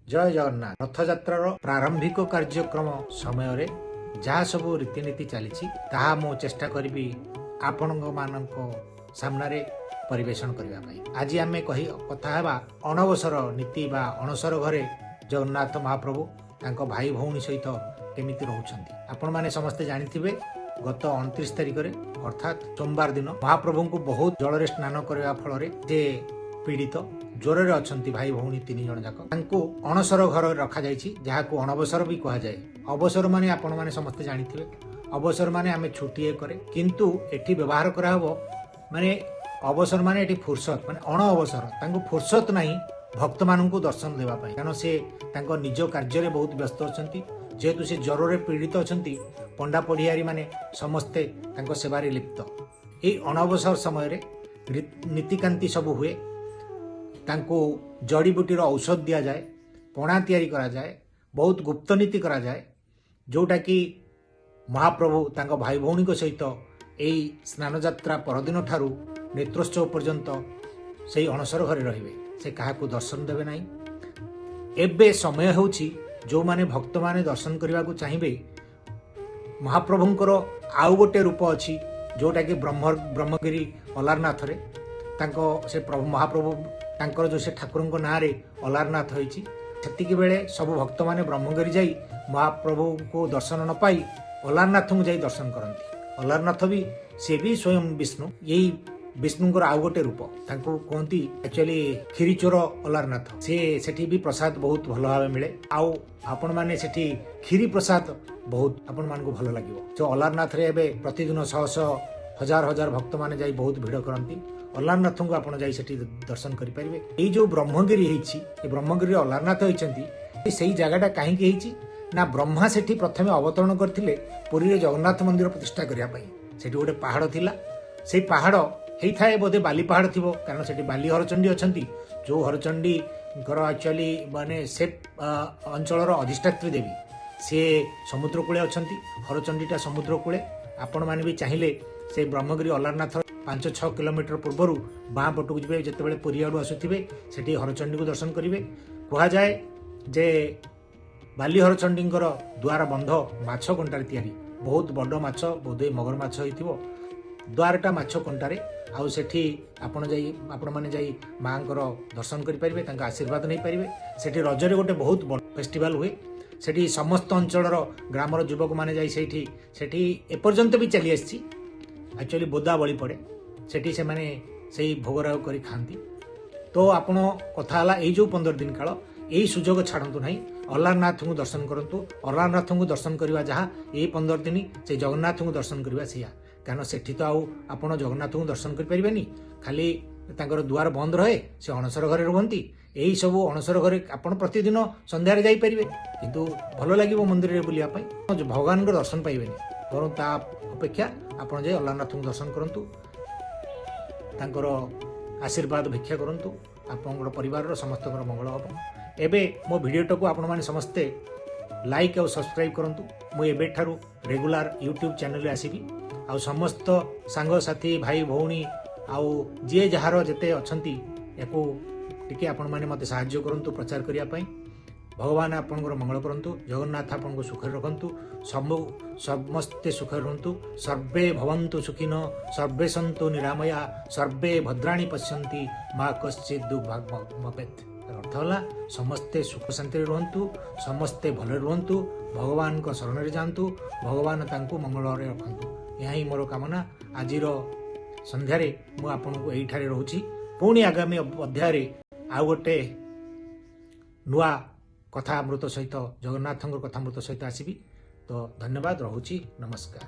जय जगन्नाथ रथयात्रार प्रारंभिक कार्यक्रम समय जहाँ सब रीतिनीति चली मु चेष्टा करी आपण सामने परिवेशन करने। आज आम कही कथा अणवसर नीति बा अणसर घरे जगन्नाथ महाप्रभु तांको भाई भौणी सहित केमिति रहउछंती। आपण माने समस्ते जानिथिबे गत 29 तारिख रे अर्थात सोमवार दिन महाप्रभु को बहुत जल स्नान करने फल जे पीड़ित ज्वर रे अछंती भाई भौणी 3 जन जाक तांको अणसर घर रखा जायछि जहाको अणवसर भी कहा जाए। अवसर माने आपण माने समस्ते जानिथिबे अवसर माने आमे छुट्टी करे किंतु एठी व्यवहार करा हबो माने अवसर माने एठी फुर्सत माने अण अवसर तांको फुर्सत नहीं भक्त माननकु दर्शन देवा पाई कारण से तांको निज कार्य रे बहुत व्यस्त अछंती जेहेतु से ज्वर रे पीड़ित अछंती पंडा पढ़ियारी माने समस्ते तांको सेवारे लिप्त। एई अणअवसर समय रे नीतिकांति सब हुए तांको जड़ीबूटीर औषध दि जाए पणा तैयारी करा जाए बहुत गुप्त नीति करा जाए जोटा कि महाप्रभु तांको भाई भौणी सहित एई स्नान यात्रा परदिन ठारू नेत्रोत्सव पर्यंत से अणसर घरे रहिबे से काहाकू दर्शन देवे नहीं। एबे समय होछि जो माने भक्त माने दर्शन करने को चाहिए महाप्रभुंकर आउ गोटे रूप अच्छी जोटा कि ब्रह्मगिरी अलारनाथ रे तांको से प्रभु महाप्रभु तांकर जो से ठाकुर ना रे अलारनाथ होइछि सेतिकी बेले सब भक्त माने ब्रह्मगिरी जाई महाप्रभु को दर्शन न पाई अलारनाथ को जाई दर्शन करती। अलारनाथ भी से भी स्वयं विष्णु यही विष्णुंकर आउ गोटे रूप तांको कहती एक्चुअली खीरीचोर अलारनाथ से सेठी भी प्रसाद बहुत भल भाव मिले आउ आपण माने सेठी खीरी प्रसाद बहुत आपण मान को भल लागिवो। जो अलारनाथ रे एबे प्रतिदिन शह शह हजार हजार भक्त माने जाई बहुत भीड़ करती अलारनाथ को आपण जाई सेठी दर्शन करि परिबे। एई जो ब्रह्मगिरी हेछि ए ब्रह्मगिरी अलारनाथ होइछंती सेही जगहटा काहे कि हेछि ना ब्रह्मा सेठी प्रथमे अवतरण करथिले पुरी रे जगन्नाथ मंदिर प्रतिष्ठा करिया पई सेठी गोटे पहाड़ थिला सेही पहाड़ हेई बोधे बाली पहाड़ थी कारण से बाली हरचंडी अच्छा जो हरचंडी एक्चुअली माने से अंचल अधिष्ठात्री देवी सी समुद्र कूले अच्छा हरचंडीटा समुद्र कूले आपण मैंने भी चाहिए से ब्रह्मगिरी अलारनाथ 5-6 किलोमीटर पूर्वर बाँ पटक जी जिते पुरी आड़ू आसुवे से हरचंडी को दर्शन करेंगे। कह जाए जे बाली हरचंडी द्वार बंध माछ कंटार तैयारी बहुत बड़ माछ बोधे मगर माछ हो द्वारटा माछ कंटारे आउ सेठी आपण माने जाई मांकर दर्शन करि परिबे तांका आशीर्वाद नहीं पारिबे। सेठी रजरे गोटे बहुत बड़ फेस्टिवल हुए सेठी समस्त अंचलर ग्रामर युवक माने जाई सेठी एपर्यंत भी चली आसी एक्चुअली बोदा बळी पड़े सेठी से माने सेही भोगराग करी खांती। तो आपण कथा हला एई जो 15 दिन काल एई सुजोग छाड़ंतु नहीं अलारनाथ को दर्शन करंतु। अलारनाथ को दर्शन करवा जहाँ एई 15 दिन से जगन्नाथ को दर्शन करवा सेया कारण सेठी तो आपण जगन्नाथ को दर्शन कर परिबेनी खाली तांकर द्वार बंद रहे से अणसर घरे रुहंती यही सब अणसर घरे आपण प्रतिदिन संध्यारे जाई परिबे किंतु भल लागिवो मंदिर रे बुलिया पई भगवान को दर्शन पाइबेनी बरं ता अपेक्षा आपण जे अलारनाथ को दर्शन करंतु तांकर आशीर्वाद भिक्षा करंतु आपनकर परिवार रो समस्त मंगल हो। एबे मो वीडियो को आपण माने समस्ते लाइक और सब्सक्राइब करंतु मु एबे ठारू रेगुलर यूट्यूब चैनल रे आसीबी आउ समस्त सांग साथी भाई भौणी आउ जे जहार जेते अछंती याको टिके आपण माने मते सहाय्य करंतु प्रचार करिया पई। भगवान आपनकर मंगल करंतु जगन्नाथ आपनको सुख रखंतु समस्ते सुख रहंतु सर्वे भवन्तु सुखिनो सर्वे सन्तु निरामया सर्वे भद्राणि पश्यन्ति मा कश्चित् दुर्भाग्यमपेत्। अर्थ होला समस्ते सुख शांति रहंतु समस्ते भले रहंतु भगवान को शरण रे जांतु भगवान तांको मंगल रे रखंतु यही मोर कामना। आज संध्यारे मु आपनको एई ठारे रहूची पुणी आगामी अध्याय आउ गोटे नुआ कथामृत सहित जगन्नाथ कथामृत सहित आसीबी। तो धन्यवाद रहूची नमस्कार।